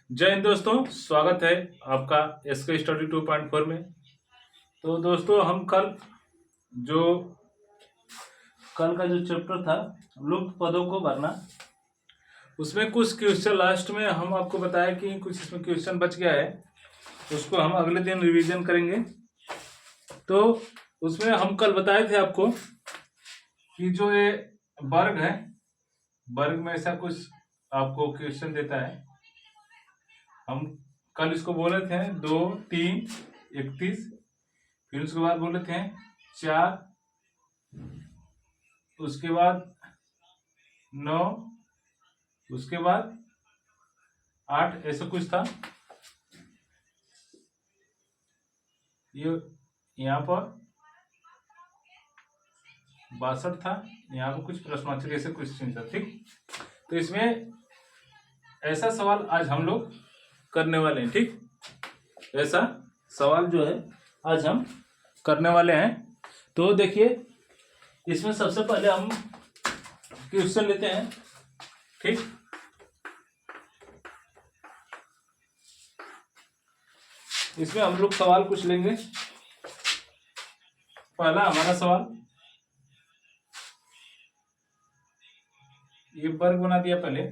जय हिंद दोस्तों, स्वागत है आपका एसके स्टडी 2.4 में। तो दोस्तों हम जो कल का जो चैप्टर था लुप्त पदों को भरना, उसमें कुछ क्वेश्चन लास्ट में हम आपको बताया कि कुछ इसमें क्वेश्चन बच गया है, उसको हम अगले दिन रिवीजन करेंगे। तो उसमें हम कल बताए थे आपको कि जो ये वर्ग है, वर्ग में ऐसा कुछ आपको क्वेश्चन देता है। हम कल इसको बोले थे 2, 3, 31, फिर उसके बाद बोले थे 4, उसके बाद 9, उसके बाद 8, ऐसा कुछ था। ये यहाँ पर 62 था, यहाँ पर कुछ प्रश्नवाचक ऐसे क्वेश्चन था। ठीक, तो इसमें ऐसा सवाल आज हम लोग करने वाले हैं। ठीक, ऐसा सवाल जो है आज हम करने वाले हैं। तो देखिए, इसमें सबसे पहले हम क्वेश्चन लेते हैं। ठीक, इसमें हम लोग सवाल कुछ लेंगे। पहला हमारा सवाल, ये वर्ग बना दिया पहले,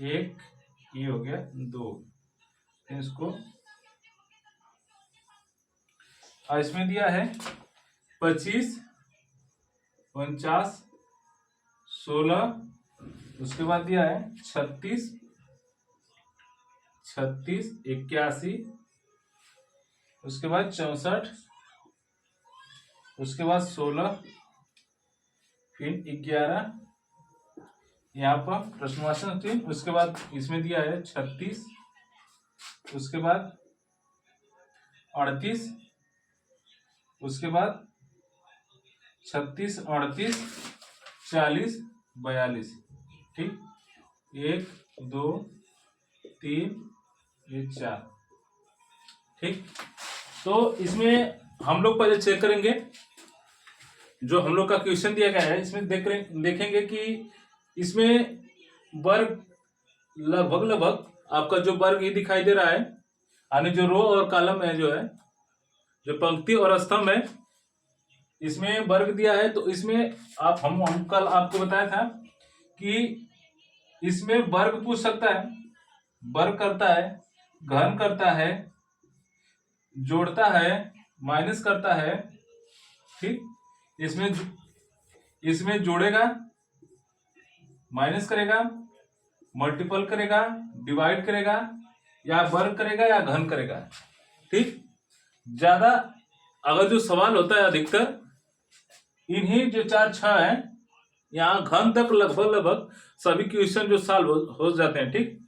एक ये हो गया 2, इसको इसमें दिया है 25, 49, 16, उसके बाद दिया है 36, 81, उसके बाद 64, उसके बाद 16, फिर 11, यहाँ पर प्रश्नवाचक चिन्ह, उसके बाद इसमें दिया है 36, उसके बाद 38, उसके बाद 36, 38, 40, 42। ठीक, 1, 2, 3, ये 4। ठीक, तो इसमें हम लोग पहले चेक करेंगे जो हम लोग का क्वेश्चन दिया गया है। इसमें देखेंगे कि इसमें वर्ग लगभग आपका जो वर्ग ये दिखाई दे रहा है, यानी जो रो और कॉलम है, जो है जो पंक्ति और स्तंभ है, इसमें वर्ग दिया है। तो इसमें हम कल आपको बताया था कि इसमें वर्ग पूछ सकता है, वर्ग करता है, घन करता है, जोड़ता है, माइनस करता है। ठीक, इसमें जोड़ेगा, माइनस करेगा, मल्टीपल करेगा, डिवाइड करेगा, या वर्ग करेगा या घन करेगा। ठीक, ज्यादा अगर जो सवाल होता है अधिकतर इन्हीं जो 4-6 है, यहाँ घन तक लगभग सभी क्वेश्चन जो सॉल्व हो जाते हैं। ठीक,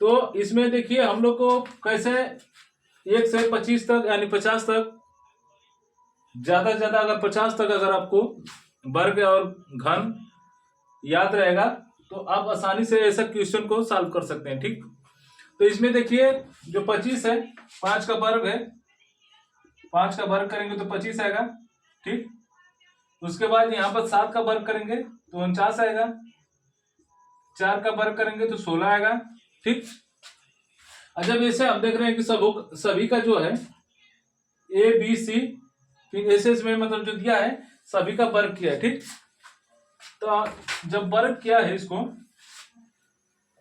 तो इसमें देखिए हम लोग को कैसे 1 से 25 तक यानी 50 तक, ज्यादा से ज्यादा अगर 50 तक अगर आपको वर्ग और घन याद रहेगा तो आप आसानी से ऐसा क्वेश्चन को सॉल्व कर सकते हैं। ठीक, तो इसमें देखिए जो 25 है, 5 का वर्ग है, 5 का वर्ग करेंगे तो 25 आएगा। ठीक, उसके बाद यहाँ पर 7 का वर्ग करेंगे तो 49 आएगा, 4 का वर्ग करेंगे तो 16 आएगा। ठीक, जब ऐसे हम देख रहे हैं कि सभी का जो है ABC, फिर ऐसे इसमें मतलब जो दिया है सभी का वर्ग किया है। ठीक, तो जब वर्ग किया है इसको,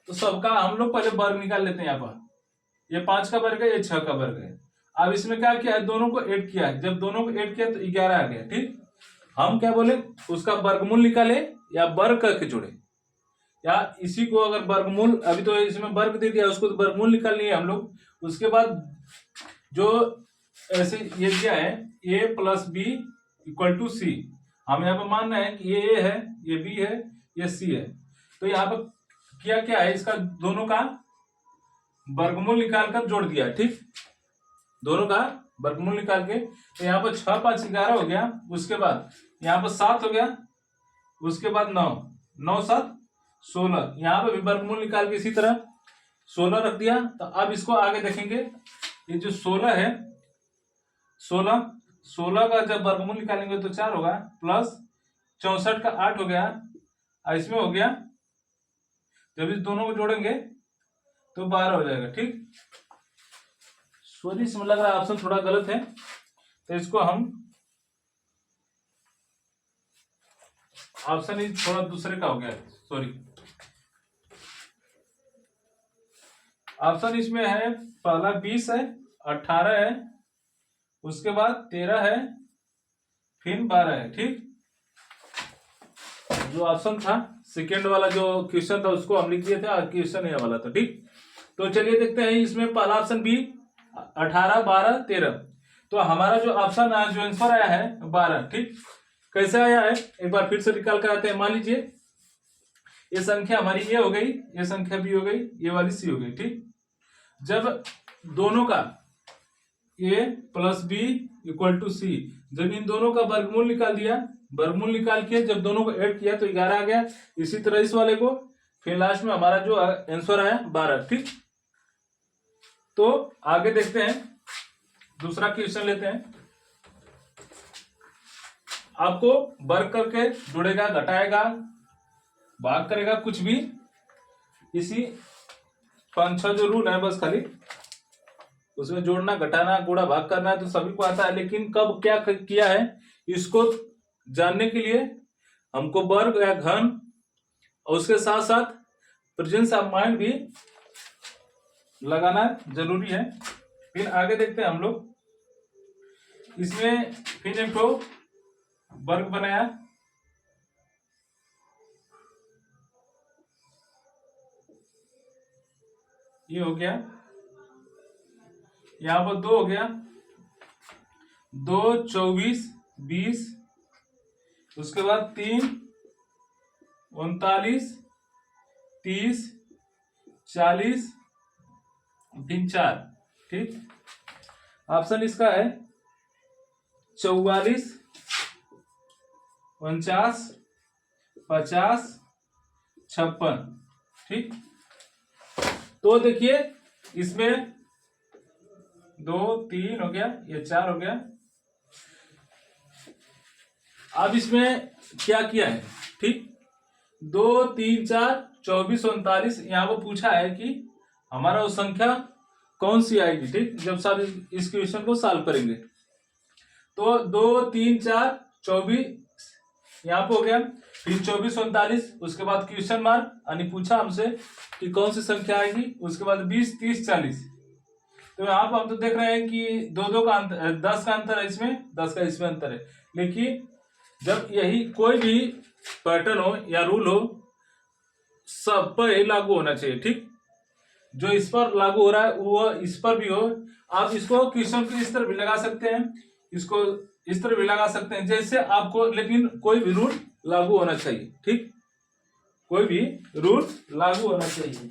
तो सबका हम लोग पहले वर्ग निकाल लेते हैं। यहाँ पर ये 5 का वर्ग है, ये 6 का वर्ग है। अब इसमें क्या किया है, दोनों को ऐड किया है। जब दोनों को ऐड किया तो 11 आ गया। ठीक, हम क्या बोले, उसका वर्गमूल निकाले या वर्ग करके जोड़े, या इसी को अगर वर्गमूल, अभी तो इसमें वर्ग दे दिया, उसको तो वर्गमूल निकालनी है हम लोग। उसके बाद जो ऐसे ये दिया है A + B = C, हम यहाँ पर मान रहे हैं कि ये A है, ये B है, ये C है। तो यहाँ पर किया क्या है, इसका दोनों का वर्गमूल निकाल कर जोड़ दिया। ठीक, दोनों का वर्गमूल निकाल के, तो यहाँ पर 6, 5, 11 हो गया। उसके बाद यहाँ पर 7 हो गया, उसके बाद 9, 9, 7, 16, यहाँ पर भी वर्गमूल निकाल के इसी तरह 16 रख दिया। तो अब इसको आगे देखेंगे, ये जो 16 है, 16 का जब वर्गमूल निकालेंगे तो 4 होगा, प्लस 64 का 8 हो गया, इसमें हो गया, जब इस दोनों को जोड़ेंगे तो 12 हो जाएगा। ठीक, सॉरी इसमें लग रहा है ऑप्शन थोड़ा गलत है, तो इसको हम ऑप्शन इज थोड़ा दूसरे का हो गया, सॉरी। ऑप्शन इसमें है, पहला 20 है, 18 है, उसके बाद 13 है, फिर 12 है। ठीक, जो ऑप्शन था सेकेंड वाला जो क्वेश्चन था उसको हम लिख दिए थे, और क्वेश्चन ये वाला था। ठीक, तो चलिए देखते हैं, इसमें पहला ऑप्शन बी 18, 12, 13। तो हमारा जो ऑप्शन आया, जो आंसर आया है 12। ठीक, कैसे आया है एक बार फिर से निकाल कर आते हैं। मान लीजिए ये संख्या हमारी ए हो गई, ये संख्या बी हो गई, ये वाली सी हो गई। ठीक, जब दोनों का ए प्लस बी इक्वल टू सी, जब इन दोनों का वर्गमूल निकाल दिया, वर्गमूल निकाल के जब दोनों को ऐड किया तो 11 आ गया। इसी तरह इस वाले को, फिर लास्ट में हमारा जो आंसर आया 12। ठीक, तो आगे देखते हैं, दूसरा क्वेश्चन लेते हैं। आपको वर्ग करके जोड़ेगा, घटाएगा, भाग करेगा, कुछ भी इसी 5-6 जो रूल है बस खाली उसमें जोड़ना, घटाना, गुणा, भाग करना है तो सभी को आता है। लेकिन कब क्या किया है इसको जानने के लिए हमको वर्ग या घन और उसके साथ साथ प्रेजेंस ऑफ माइंड भी लगाना जरूरी है। फिर आगे देखते हैं हम लोग, इसमें फिर एक तो वर्ग बनाया, ये हो गया, यहां पर 2 हो गया, 2, 24, 20, उसके बाद 3, 39, 30, 40, फिर 4। ठीक, ऑप्शन इसका है 44, 49, 50, 56। ठीक, तो देखिए इसमें 2, 3 हो गया, ये 4 हो गया। अब इसमें क्या किया है, ठीक, 2, 3, 4, 24, 39, यहाँ पर पूछा है कि हमारा वो संख्या कौन सी आएगी। ठीक, जब सब इस क्वेश्चन को सॉल्व करेंगे तो 2, 3, 4, 24 यहाँ पे हो गया, फिर 24, 39, उसके बाद क्वेश्चन मार्क, यानी पूछा हमसे कि कौन सी संख्या आएगी, उसके बाद 20, 30, 40। तो यहाँ पर हम तो देख रहे हैं कि 2 का अंतर, 10 का अंतर है इसमें, 10 का इसमें अंतर है। लेकिन जब यही कोई भी पैटर्न हो या रूल हो, सब पर लागू होना चाहिए। ठीक, जो इस पर लागू हो रहा है वो इस पर भी हो। आप इसको क्वेश्चन को इस तरह भी लगा सकते हैं, इसको इस तरह भी लगा सकते हैं, जैसे आपको, लेकिन कोई भी रूल लागू होना चाहिए। ठीक, कोई भी रूल लागू होना चाहिए।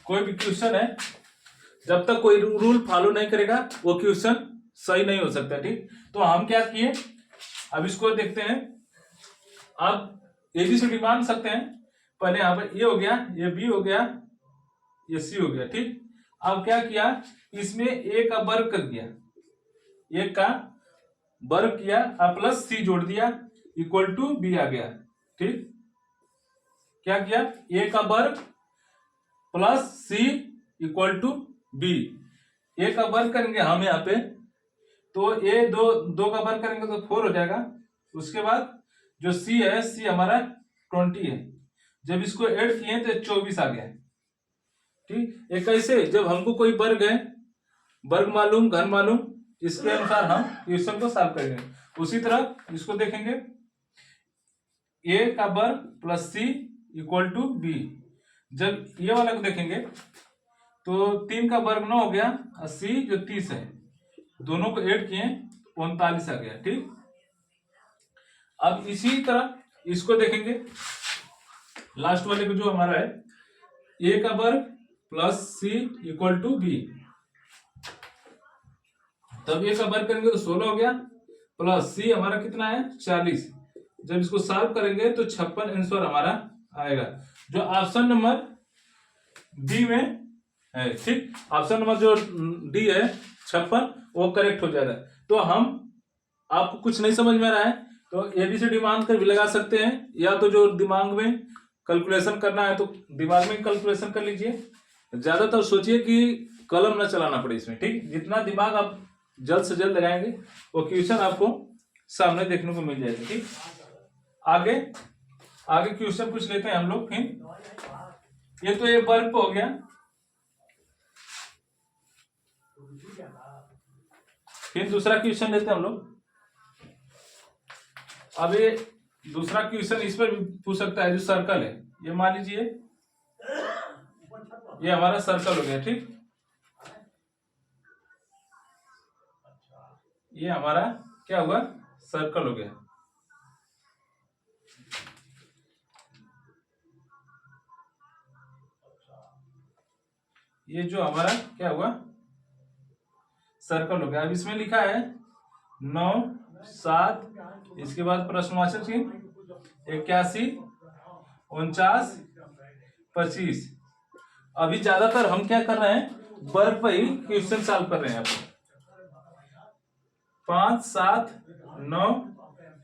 कोई भी क्वेश्चन है, जब तक कोई रूल फॉलो नहीं करेगा वो क्वेश्चन सही नहीं हो सकता। ठीक, तो हम क्या किए, अब इसको देखते हैं। आप एबीसीडी मान सकते हैं, पहले यहां पर ए हो गया, ये बी हो गया, ये सी हो गया। ठीक, अब क्या किया, इसमें ए का वर्ग कर दिया, ए का वर्ग किया, अब प्लस सी जोड़ दिया, इक्वल टू बी आ गया। ठीक, क्या किया, ए का वर्ग plus C equal to B. A का वर्ग करेंगे हम यहाँ पे, तो ए दो का वर्ग करेंगे तो 4 हो जाएगा। उसके बाद जो सी है, सी हमारा 20 है, जब इसको ऐड किए तो 24 आ गया। ठीक, ये कैसे, जब हमको कोई वर्ग है, वर्ग मालूम, घन मालूम, इसके अनुसार हम क्वेश्चन को सॉल्व करेंगे। उसी तरह इसको देखेंगे, ए का वर्ग plus C equal to b. जब ये वाला को देखेंगे तो 3 का वर्ग 9 हो गया, और सी जो 30 है, दोनों को ऐड किए 39 आ गया। ठीक, अब इसी तरह इसको देखेंगे, लास्ट वाले को जो हमारा है, ए का वर्ग plus C equal to b. तब ए का वर्ग करेंगे तो 16 हो गया, प्लस सी हमारा कितना है 40। जब इसको सॉल्व करेंगे तो 56 आंसर हमारा आएगा। जो ऑप्शन नंबर बी में है। ठीक, ऑप्शन नंबर जो डी है 56 वो करेक्ट हो जाएगा। तो हम आपको कुछ नहीं समझ में आ रहा है तो एबीसीडी मान कर भी लगा सकते हैं, या तो जो दिमाग में कैलकुलेशन करना है तो दिमाग में कैलकुलेशन कर लीजिए। ज्यादातर सोचिए कि कलम ना चलाना पड़े इसमें। ठीक, जितना दिमाग आप जल्द से जल्द लगाएंगे वो क्वेश्चन आपको सामने देखने को मिल जाएगा। ठीक, आगे आगे क्वेश्चन पूछ लेते हैं हम लोग। फिर ये तो ये वर्ग हो गया। फिर दूसरा क्वेश्चन लेते हैं हम लोग। अब ये दूसरा क्वेश्चन इस पर भी पूछ सकता है, जो सर्कल है। ये मान लीजिए ये हमारा सर्कल हो गया। ठीक, ये हमारा क्या हुआ, सर्कल हो गया। ये जो हमारा क्या हुआ, सर्कल हो गया। अब इसमें लिखा है 9, 7, इसके बाद प्रश्नवाचक चिन्ह 81, 49, 25। अभी ज्यादातर हम क्या कर रहे हैं, वर्ग पर ही क्वेश्चन सॉल्व कर रहे हैं। 5, 7, 9,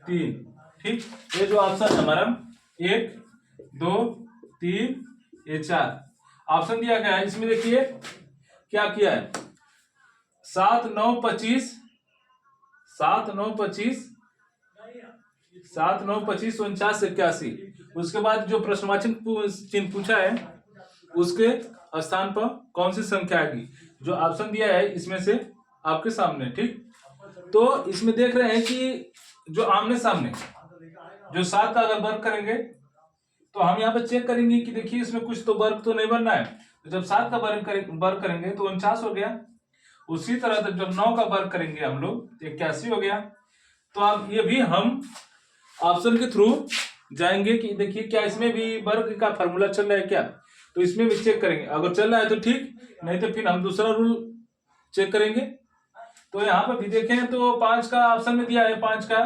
3। ठीक, ये जो ऑप्शन है हमारा 1, 2, 3, ये 4 ऑप्शन दिया गया है। इसमें देखिए क्या किया है, 7, 9, 25, 7, 9, 25, 7, 9, 25, 49, 81। उसके बाद जो प्रश्नवाचक चिन्ह पूछा है उसके स्थान पर कौन सी संख्या आएगी, जो ऑप्शन दिया है इसमें से आपके सामने। ठीक, तो इसमें देख रहे हैं कि जो आमने सामने जो 7 का अगर वर्ग करेंगे तो हम यहाँ पर चेक करेंगे कि देखिए इसमें कुछ तो वर्ग तो नहीं बनना है। तो जब 7 का वर्ग करेंगे तो 49 हो गया। उसी तरह से जब 9 का वर्ग करेंगे हम लोग 81 हो गया। तो अब ये भी हम ऑप्शन के थ्रू जाएंगे कि देखिए क्या इसमें भी वर्ग का फॉर्मूला चल रहा है क्या, तो इसमें भी चेक करेंगे। अगर चल रहा है तो ठीक, नहीं तो फिर हम दूसरा रूल चेक करेंगे। तो यहाँ पर भी देखें तो 5 का ऑप्शन में दिया है, 5 का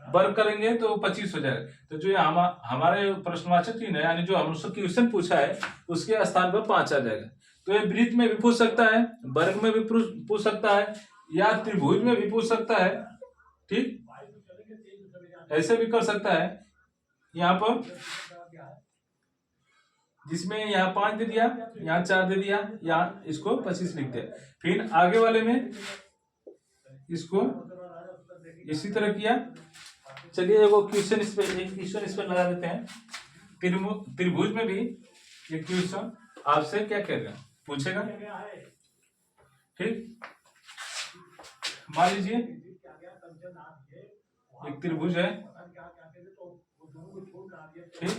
वर्ग करेंगे तो 25 हो जाएगा। तो जो हमारे प्रश्नवाचक चिन्ह है यानी जो हमसे क्वेश्चन पूछा है उसके स्थान पर 5 आ जाएगा। तो ये वृत्त में भी पूछ सकता है, वर्ग में भी पूछ सकता है, या त्रिभुज में भी पूछ सकता है। ठीक, ऐसे भी कर सकता है। यहाँ पर जिसमें यहाँ 5 दे दिया, यहाँ 4 दे दिया, यहाँ इसको 25 लिख दिया। फिर आगे वाले में इसको इसी तरह किया। चलिए एक क्वेश्चन इस पर लगा देते हैं। त्रिभुज में भी ये क्वेश्चन आपसे क्या करेगा, पूछेगा। ठीक, मान लीजिए एक त्रिभुज है। ठीक,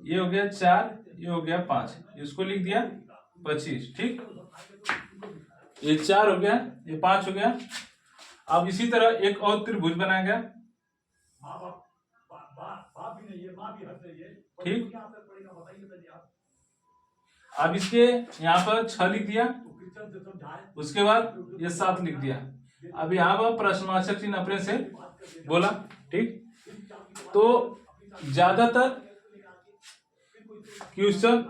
ये हो गया 4, ये हो गया 5, इसको लिख दिया 25। ठीक, ये 4 हो गया, ये 5 हो गया। अब इसी तरह एक और त्रिभुज बनाया गया। ठीक, अब इसके यहाँ पर 6 लिख दिया, उसके बाद ये 7 लिख दिया। अब यहाँ पर प्रश्नवाचक चिन्ह अपने से बोला। ठीक, तो ज्यादातर क्वेश्चन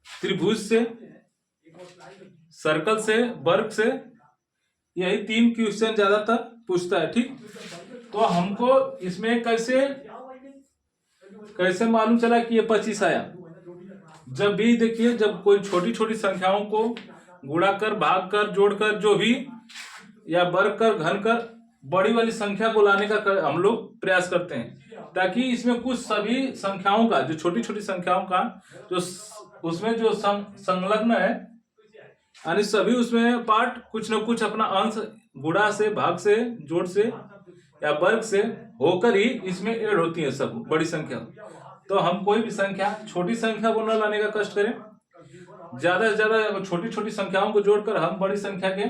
त्रिभुज से, सर्कल से, वर्ग से, यही 3 क्वेश्चन ज्यादातर पूछता है। ठीक, तो हमको इसमें कैसे मालूम चला कि ये 25 आया। जब भी देखिए, जब कोई छोटी छोटी संख्याओं को गुणा कर, भाग कर, जोड़कर, जो भी, या वर्ग कर, घन कर, बड़ी वाली संख्या को लाने का हम लोग प्रयास करते हैं, ताकि इसमें कुछ सभी संख्याओं का, जो छोटी छोटी संख्याओं का जो उसमें जो संलग्न है, यानी सभी उसमें पार्ट कुछ न कुछ अपना अंश गुणा से, भाग से, जोड़ से या वर्ग से होकर ही इसमें ऐड होती है सब बड़ी संख्या। तो हम कोई भी संख्या, छोटी संख्या को न लाने का कष्ट करें, ज्यादा से ज्यादा छोटी छोटी संख्याओं को जोड़कर हम बड़ी संख्या के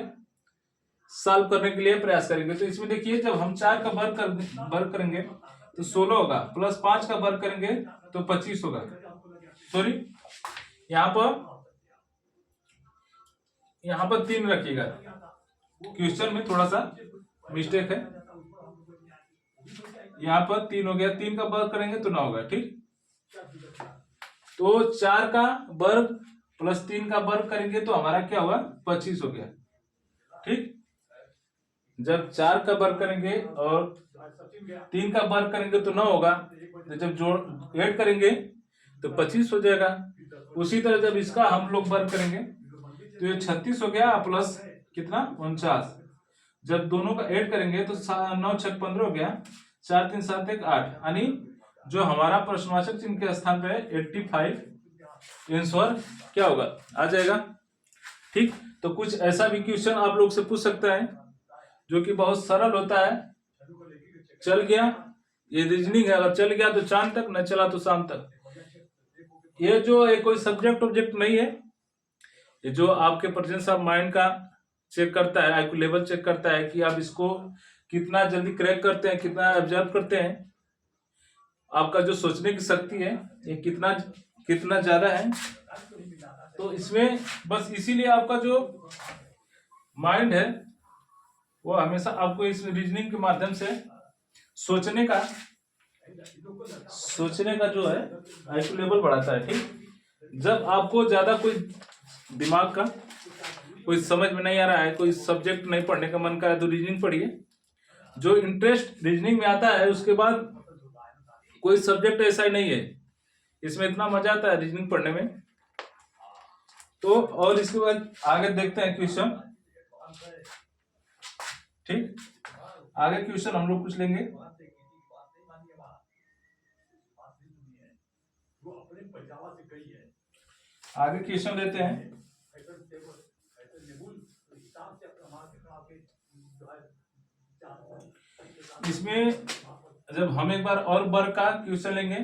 सॉल्व करने के लिए प्रयास करेंगे। तो इसमें देखिए, जब हम 4 का वर्ग करेंगे तो 16 होगा, प्लस 5 का वर्ग करेंगे तो 25 होगा। सॉरी, यहाँ पर 3 रखिएगा, क्वेश्चन में थोड़ा सा मिस्टेक है। यहाँ पर 3 हो गया, 3 का वर्ग करेंगे तो 9 होगा। ठीक, तो 4 का वर्ग प्लस 3 का वर्ग करेंगे तो हमारा क्या हुआ 25 हो गया। ठीक, जब 4 का वर्ग करेंगे और 3 का वर्ग करेंगे तो 9 होगा, तो जब जोड़ ऐड करेंगे तो 25 हो जाएगा। उसी तरह जब इसका हम लोग वर्ग करेंगे तो ये 36 हो गया प्लस कितना 49। जब दोनों का ऐड करेंगे तो 9 6 15 हो गया, 4 3 7 1 8, यानी जो हमारा प्रश्नवाचक चिन्ह के स्थान पे 85 आंसर क्या होगा आ जाएगा। ठीक, तो कुछ ऐसा भी क्वेश्चन आप लोग से पूछ सकता है जो कि बहुत सरल होता है। चल गया, ये रीजनिंग है, अगर चल गया तो चांद तक, न चला तो शाम तक। ये जो एक कोई सब्जेक्ट ऑब्जेक्ट नहीं है, ये जो आपके प्रेजेंस ऑफ माइंड का चेक करता है, आईक्यू लेवल चेक करता है कि आप इसको कितना जल्दी क्रैक करते हैं, कितना ऑब्जर्व करते हैं, आपका जो सोचने की शक्ति है ये कितना ज्यादा है। तो इसमें बस इसीलिए आपका जो माइंड है वो हमेशा आपको इस रीजनिंग के माध्यम से सोचने का जो है आईक्यू लेवल बढ़ाता है। ठीक, जब आपको ज्यादा कोई दिमाग का कोई समझ में नहीं आ रहा है, कोई सब्जेक्ट नहीं पढ़ने का मन कर रहा है, तो रीजनिंग पढ़िए। जो इंटरेस्ट रीजनिंग में आता है उसके बाद कोई सब्जेक्ट ऐसा ही नहीं है, इसमें इतना मजा आता है रीजनिंग पढ़ने में। तो और इसके बाद आगे देखते हैं क्वेश्चन। ठीक, आगे क्वेश्चन हम लोग कुछ लेंगे। आगे क्वेश्चन लेते हैं। इसमें जब हम एक बार और वर्ग का क्वेश्चन लेंगे,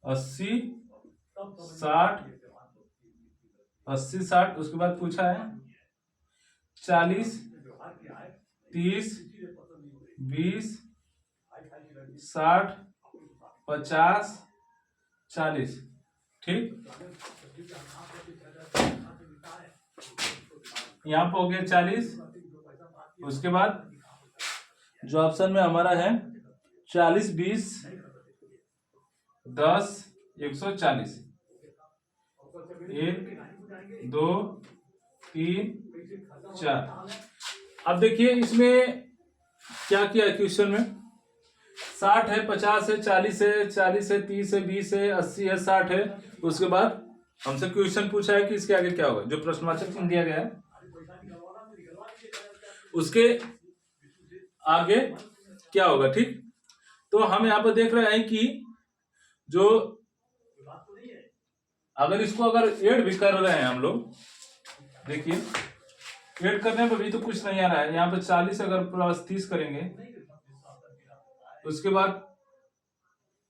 अस्सी 60, उसके बाद पूछा है 40 30 20 60 50 40। ठीक, यहाँ पे हो गया 40। उसके बाद जो ऑप्शन में हमारा है 40 20 10 140, 1 2 3 4। अब देखिए इसमें क्या किया है क्वेश्चन में, 60 है 50 है 40 है 40 है 30 है 20 है 80 है 60 है। उसके बाद हमसे क्वेश्चन पूछा है कि इसके आगे क्या होगा, जो प्रश्नवाचक चिन्ह दिया गया है उसके आगे क्या होगा। ठीक, तो हम यहाँ पर देख रहे हैं कि जो अगर इसको ऐड भी कर रहे हैं हम लोग, देखिए ऐड करने पर भी तो कुछ नहीं आ रहा है। यहाँ पे 40 अगर प्लस 30 करेंगे उसके बाद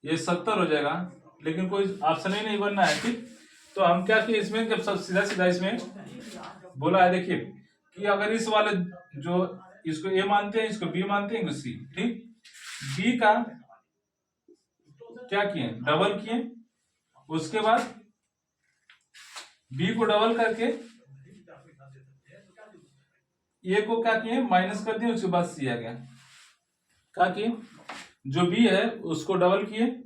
ये 70 हो जाएगा, लेकिन कोई ऑप्शन ही नहीं बनना है। ठीक, तो हम क्या किए इसमें, जब सब सीधा इसमें बोला है, देखिए कि अगर इस वाले जो इसको ए मानते हैं, इसको बी मानते हैं, सी। ठीक, बी का क्या किए डबल किए, उसके बाद बी को डबल करके ए को क्या किए माइनस कर दिए, उसके बाद सी आ गया। क्या किए, जो बी है उसको डबल किए,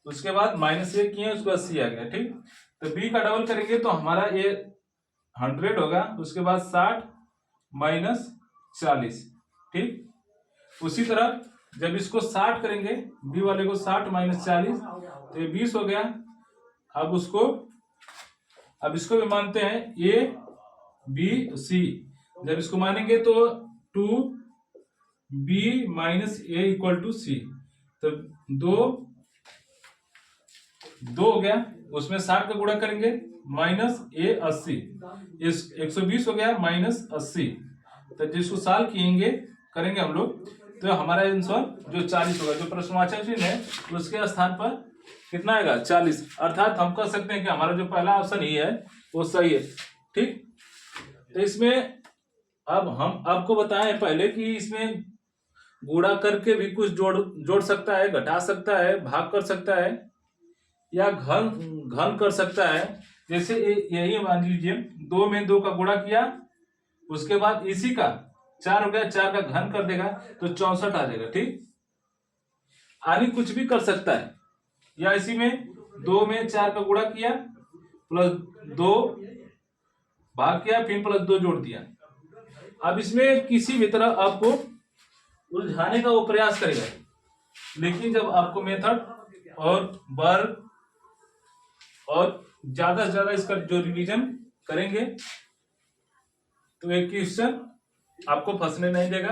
उसके बाद माइनस ए किए, उसके बाद सी आ गया। ठीक, तो बी का डबल करेंगे तो हमारा ए 100 होगा, उसके बाद 60 माइनस 40। ठीक, उसी तरह जब इसको 60 करेंगे, बी वाले को 60 माइनस 40 तो ये 20 हो गया। अब इसको भी मानते हैं ए बी सी, जब इसको मानेंगे तो 2b minus A equal to C, तो 2 हो गया, उसमें 60 का गुणा करेंगे माइनस ए 80, 120 हो गया माइनस 80। तो जिसको साल करेंगे हम लोग तो हमारा आंसर जो 40 होगा, जो प्रश्नवाचक चिन्ह है उसके स्थान पर कितना आएगा 40। अर्थात हम कह सकते हैं कि हमारा जो पहला ऑप्शन ही है वो सही है। ठीक, तो इसमें अब हम आपको बताएं पहले कि इसमें गुणा करके भी कुछ जोड़ सकता है, घटा सकता है, भाग कर सकता है, या घन घन कर सकता है। जैसे यही मान लीजिए 2 में 2 का गुणा किया, उसके बाद इसी का 4 हो गया, 4 का घन कर देगा तो 64 आ जाएगा। ठीक, यानी कुछ भी कर सकता है। या इसी में 2 में 4 का गुणा किया प्लस 2 भाग किया, फिर प्लस 2 जोड़ दिया। अब इसमें किसी भी तरह आपको उलझाने का वो प्रयास करेगा, लेकिन जब आपको मेथड और वर्ग और ज्यादा से ज्यादा इसका जो रिवीजन करेंगे तो एक क्वेश्चन आपको फंसने नहीं देगा।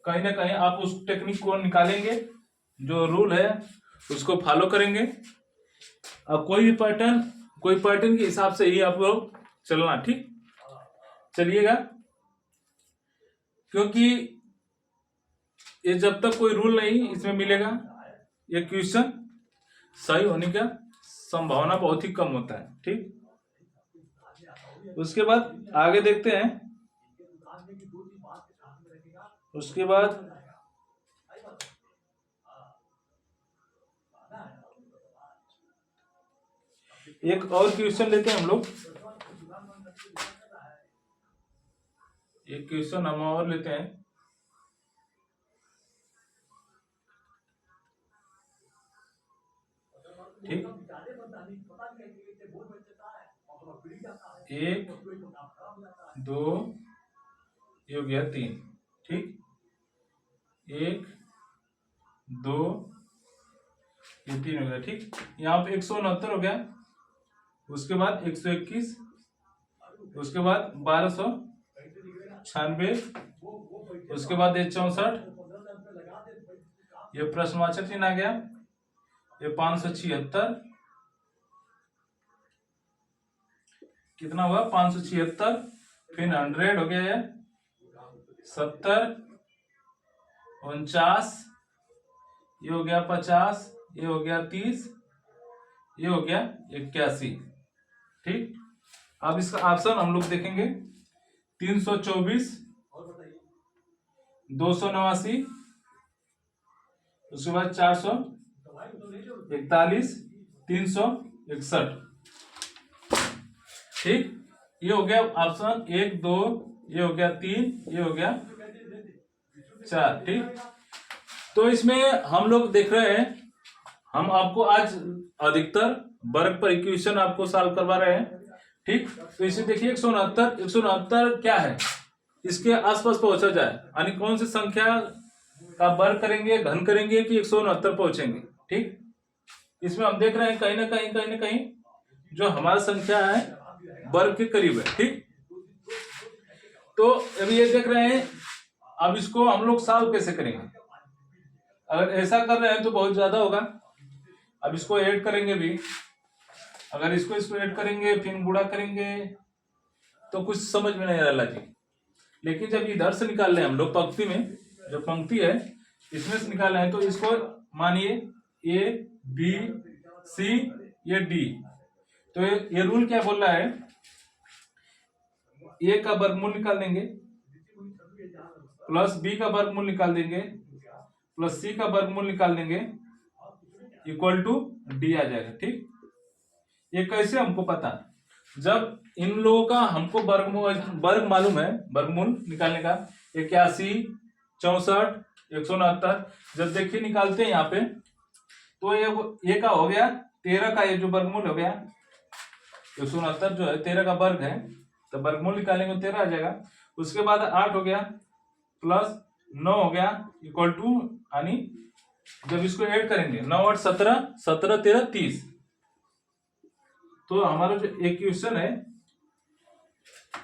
कहीं ना कहीं आप उस टेक्निक को निकालेंगे, जो रूल है उसको फॉलो करेंगे। अब कोई पैटर्न के हिसाब से ही आप लोग चलना। ठीक, चलिएगा, क्योंकि ये जब तक कोई रूल नहीं इसमें मिलेगा, ये क्वेश्चन सही होने का संभावना बहुत ही कम होता है। ठीक, उसके बाद आगे देखते हैं। उसके बाद एक और क्वेश्चन लेते हैं हम लोग। एक क्वेश्चन हम और लेते हैं। ठीक, 1 2 ये हो गया 3। ठीक, 1 2 ये 3 हो गया। ठीक, यहाँ पे 169 हो गया, उसके बाद 121, उसके बाद 1296, उसके बाद ये 64, ये प्रश्नवाचक चिन्ह आ गया, ये 576, कितना हुआ 576, फिर 100 हो गया, 70, 49, ये हो गया 50, ये हो गया 30, ये हो गया 81। ठीक, अब इसका ऑप्शन हम लोग देखेंगे। 324, 289, उसके बाद 441, 361। ठीक, ये हो गया ऑप्शन 1 2, ये हो गया 3, ये हो गया 4। ठीक, तो इसमें हम लोग देख रहे हैं, हम आपको आज अधिकतर वर्ग पर इक्वेशन आपको सॉल्व करवा रहे हैं। ठीक, तो इसे देखिए 169 क्या है, इसके आसपास पहुंचा जाए, यानी कौन सी संख्या का वर्ग करेंगे, घन करेंगे कि 169 पहुंचेंगे। ठीक, इसमें हम देख रहे हैं कहीं ना कहीं जो हमारा संख्या है वर्ग के करीब है। ठीक, तो अभी ये देख रहे हैं, अब इसको हम लोग सॉल्व कैसे करेंगे। अगर ऐसा कर रहे हैं तो बहुत ज्यादा होगा। अब इसको ऐड करेंगे भी, अगर इसको ऐड करेंगे फिर गुणा करेंगे तो कुछ समझ में नहीं आ रहा जी। लेकिन जब इधर से निकाल रहे हैं हम लोग, पंक्ति में जो पंक्ति है इसमें से निकाल रहे हैं, तो इसको मानिए ए बी सी ये डी, तो ये रूल क्या बोल रहा है, ए का वर्गमूल निकाल देंगे प्लस बी का वर्गमूल निकाल देंगे प्लस सी का वर्गमूल निकाल देंगे इक्वल टू डी आ जाएगा। ठीक, ये कैसे हमको पता, जब इन लोगों का हमको वर्ग मालूम है, वर्गमूल निकालने का 81 64 169, जब देखिए निकालते हैं यहाँ पे तो ये का हो गया 13 का, ये जो वर्गमूल हो गया 169 जो है 13 का वर्ग है, तो वर्गमूल निकालेंगे 13 आ जाएगा। उसके बाद 8 हो गया प्लस 9 हो गया इक्वल टू, यानी जब इसको ऐड करेंगे 9 8 17 17 13 30, तो हमारा जो इक्वेशन है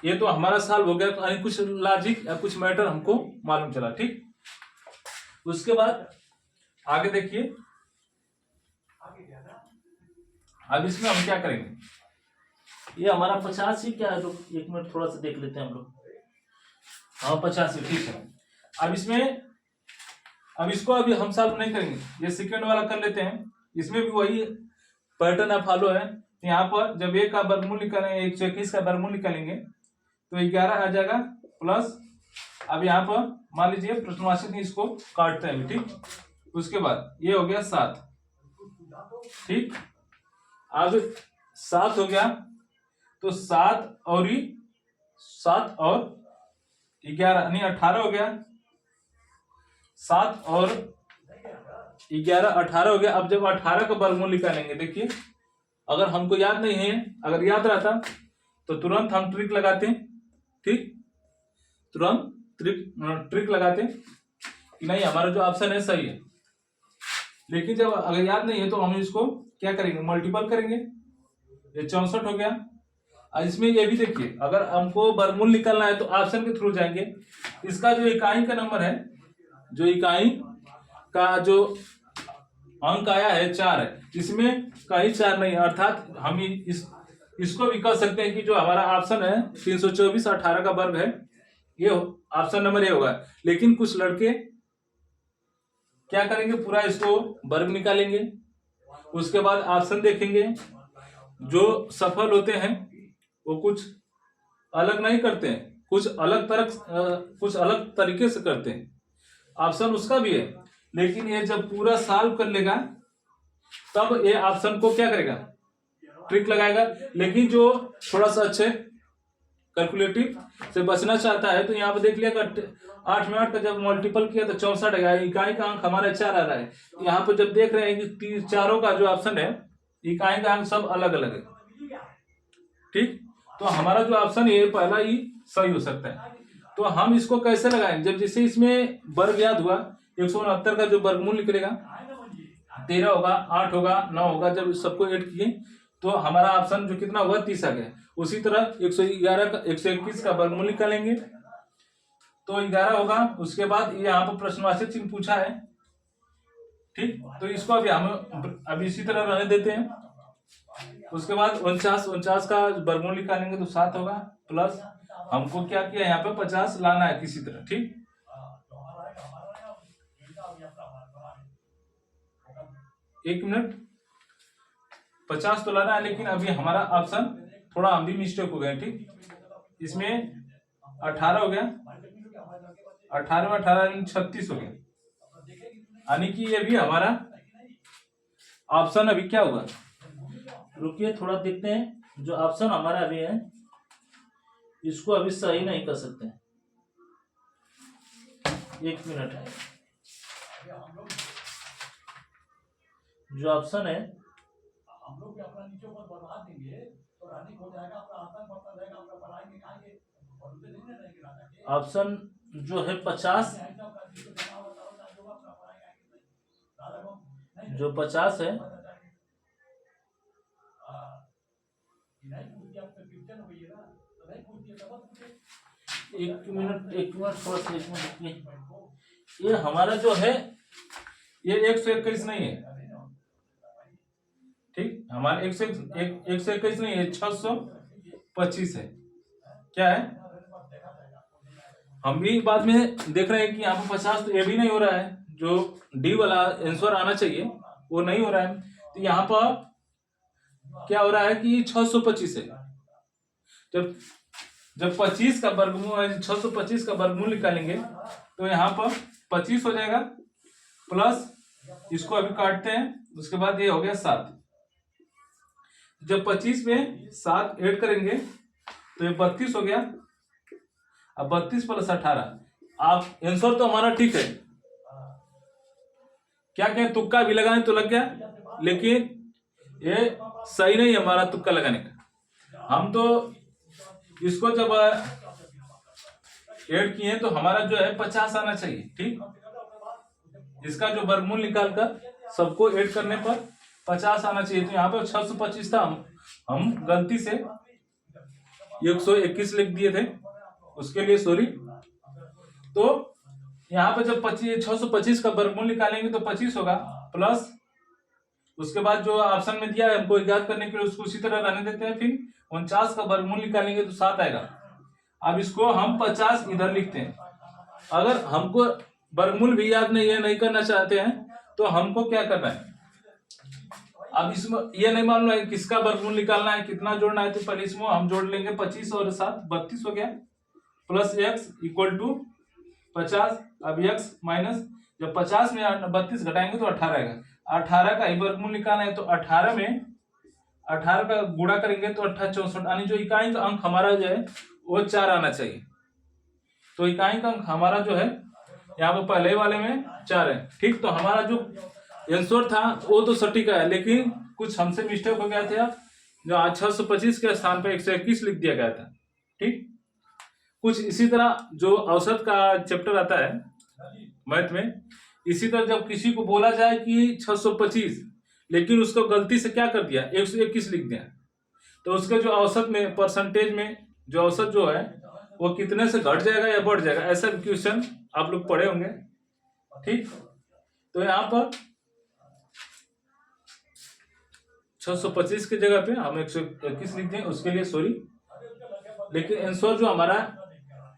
ये तो हमारा सॉल्व हो गया, यानी कुछ लॉजिक या कुछ मैटर हमको मालूम चला। ठीक, उसके बाद आगे देखिए, अब इसमें हम क्या करेंगे, ये हमारा 85 क्या है, तो 1 मिनट थोड़ा सा देख लेते हैं हम लोग। हाँ 85, ठीक है। अब इसमें अब इसको अभी हम सॉल्व नहीं करेंगे, ये सेकंड वाला कर लेते हैं। इसमें भी वही पैटर्न है, फॉलो है। यहाँ पर जब एक का वर्गमूल निकालेंगे, 121 का वर्गमूल निकालेंगे तो 11 आ जाएगा प्लस, अब यहाँ पर मान लीजिए प्रश्नवाचक ने इसको काटते हैं। ठीक, उसके बाद ये हो गया 7। ठीक, अब 7 हो गया, तो 7 और 11 नहीं 18 हो गया, 7 और 11 18 हो गया। अब जब 18 का वर्गमूल निकालेंगे, देखिए अगर हमको याद नहीं है, अगर याद रहता तो तुरंत हम ट्रिक लगाते, ठीक, तुरंत ट्रिक लगाते कि नहीं हमारा जो ऑप्शन है सही है। लेकिन जब अगर याद नहीं है तो हम इसको क्या करेंगे, मल्टीपल करेंगे। ये 64 हो गया। इसमें ये भी देखिए, अगर हमको वर्गमूल निकालना है तो ऑप्शन के थ्रू जाएंगे। इसका जो इकाई का नंबर है, जो इकाई का जो अंक आया है 4 है, इसमें कहीं 4 नहीं है, अर्थात हम इसको भी कह सकते हैं कि जो हमारा ऑप्शन है 324 18 का वर्ग है, ये ऑप्शन नंबर ए होगा। लेकिन कुछ लड़के क्या करेंगे, पूरा इसको वर्ग निकालेंगे, उसके बाद ऑप्शन देखेंगे। जो सफल होते हैं वो कुछ अलग नहीं करते हैं, कुछ अलग तरीके से करते हैं। ऑप्शन उसका भी है, लेकिन ये जब पूरा सॉल्व कर लेगा तब ये ऑप्शन को क्या करेगा, ट्रिक लगाएगा। लेकिन जो थोड़ा सा अच्छे कैलकुलेटिव से बचना चाहता है तो यहाँ पे देख लिया 8 में 8 का जब मल्टीपल किया तो 64 आ गया। इकाई का अंक हमारा 4 आ रहा है। यहाँ पे जब देख रहे हैं कि चारों का जो ऑप्शन है इकाई का अंक सब अलग अलग है, ठीक, तो हमारा जो ऑप्शन है पहला ही सही हो सकता है। तो हम इसको कैसे लगाएं, जब जैसे इसमें वर्ग याद हुआ 169 का जो वर्गमूल निकलेगा 13 होगा, 8 होगा, 9 होगा, जब सबको ऐड किए तो हमारा ऑप्शन जो कितना होगा 30 आ गया। उसी तरह 121 का वर्गमूल निकालेंगे तो 11 होगा। उसके बाद यहाँ पर प्रश्नवाची चिन्ह पूछा है, ठीक, तो इसको अभी हम अभी इसी तरह रहने देते हैं। उसके बाद 49 का वर्गमूल निकालेंगे तो 7 होगा, प्लस हमको क्या किया यहाँ पे 50 लाना है किसी तरह, ठीक। एक मिनट, 50 तो लाना है, लेकिन अभी हमारा ऑप्शन थोड़ा हम भी मिस्टेक हो गया, ठीक। इसमें 18 हो गया, 18 में 18 36 हो गया, यानी कि ये भी हमारा ऑप्शन अभी क्या होगा। रुकिए थोड़ा देखते हैं, जो ऑप्शन हमारा अभी है इसको अभी सही नहीं कर सकते, एक मिनट है। जो ऑप्शन है हम लोग अपना नीचे ऊपर बढ़ा देंगे तो रनिंग हो जाएगा, अपना आसान बढ़ता जाएगा, अपना पढ़ाएंगे खाएंगे, ऑप्शन जो है 50, जो 50 है, एक मिनट थोड़ा सा, एक मिनट, ये हमारा जो है ये 121 नहीं है, ठीक, हमारा 121 नहीं है, 625 है। क्या है, हम भी बाद में देख रहे हैं कि यहाँ पर 50 तो ये भी नहीं हो रहा है, जो डी वाला आंसर आना चाहिए वो नहीं हो रहा है। तो यहाँ पर क्या हो रहा है कि 625 है। जब 25 का वर्गमूल 625 का वर्गमूल निकालेंगे तो यहाँ पर 25 हो जाएगा, प्लस इसको अभी काटते हैं, उसके बाद ये हो गया 7। जब 25 में 7 ऐड करेंगे तो ये 32 हो गया। अब 32 प्लस 18, आप आंसर तो हमारा ठीक है, क्या कहें तुक्का भी लगाएं तो लग गया, लेकिन ये सही नहीं है हमारा तुक्का लगाने का। हम तो इसको जब ऐड किए तो हमारा जो है 50 आना चाहिए, ठीक। इसका जो वर्गमूल निकाल कर सबको ऐड करने पर 50 आना चाहिए। तो यहाँ पे 625 था, हम गलती से 121 लिख दिए थे, उसके लिए सॉरी। तो यहाँ पे जब 625 का वर्गमूल निकालेंगे तो 25 होगा, प्लस उसके बाद जो ऑप्शन में दिया है हमको याद करने के लिए उसको उसी तरह रहने देते हैं। फिर 49 का वर्गमूल निकालेंगे तो 7 आएगा। अब इसको हम 50 इधर लिखते हैं। अगर हमको वर्गमूल भी याद नहीं है, नहीं करना चाहते हैं, तो हमको क्या करना है, अब इसमें ये नहीं मालूम है किसका वर्गमूल निकालना है, कितना जोड़ना है, तो पहले इसमें हम जोड़ लेंगे 25 और 7 32 हो गया, प्लस x इक्वल टू 50। अब x माइनस, जब 50 में 32 घटाएंगे तो 18 आएगा। 18 का ही वर्गमूल निकालना है, तो 18 18 का गुणा करेंगे तो 18 64, यानी जो इकाई का अंक हमारा जो है वो 4 आना चाहिए। तो इकाई का अंक हमारा जो है यहाँ पर पहले वाले में 4 है। ठीक, तो हमारा जो आंसर था वो तो सटीक है, लेकिन कुछ हमसे मिस्टेक हो गया था, जो 625 के स्थान पर 121 लिख दिया गया था। ठीक, कुछ इसी तरह जो औसत का चैप्टर आता है मैथ में, इसी तरह जब किसी को बोला जाए कि 625, लेकिन उसको गलती से क्या कर दिया 121 लिख दिया, तो उसके जो औसत में परसेंटेज में जो औसत जो है वो कितने से घट जाएगा या बढ़ जाएगा, ऐसा क्वेश्चन आप लोग पढ़े होंगे। ठीक, तो यहाँ पर 625 की जगह पे हम 121 लिख दें, उसके लिए सॉरी, लेकिन आंसर जो हमारा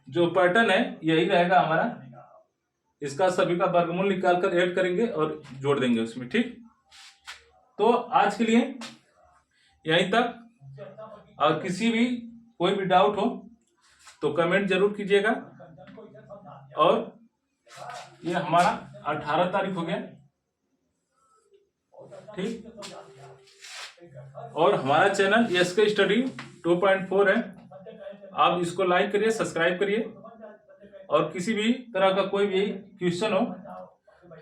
जो पैटर्न है यही रहेगा हमारा। इसका सभी का वर्गमूल निकालकर ऐड करेंगे और जोड़ देंगे उसमें। ठीक, तो आज के लिए यहीं तक, और किसी भी कोई भी डाउट हो तो कमेंट जरूर कीजिएगा। और ये हमारा 18 तारीख हो गया। ठीक, और हमारा चैनल एसके स्टडी 2.4 है, आप इसको लाइक करिए, सब्सक्राइब करिए, और किसी भी तरह का कोई भी क्वेश्चन हो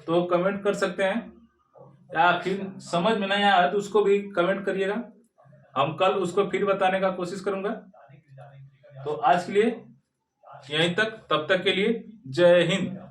तो कमेंट कर सकते हैं, या फिर समझ में नहीं आया तो उसको भी कमेंट करिएगा, हम कल उसको फिर बताने का कोशिश करूंगा। तो आज के लिए यहीं तक, तब तक के लिए जय हिंद।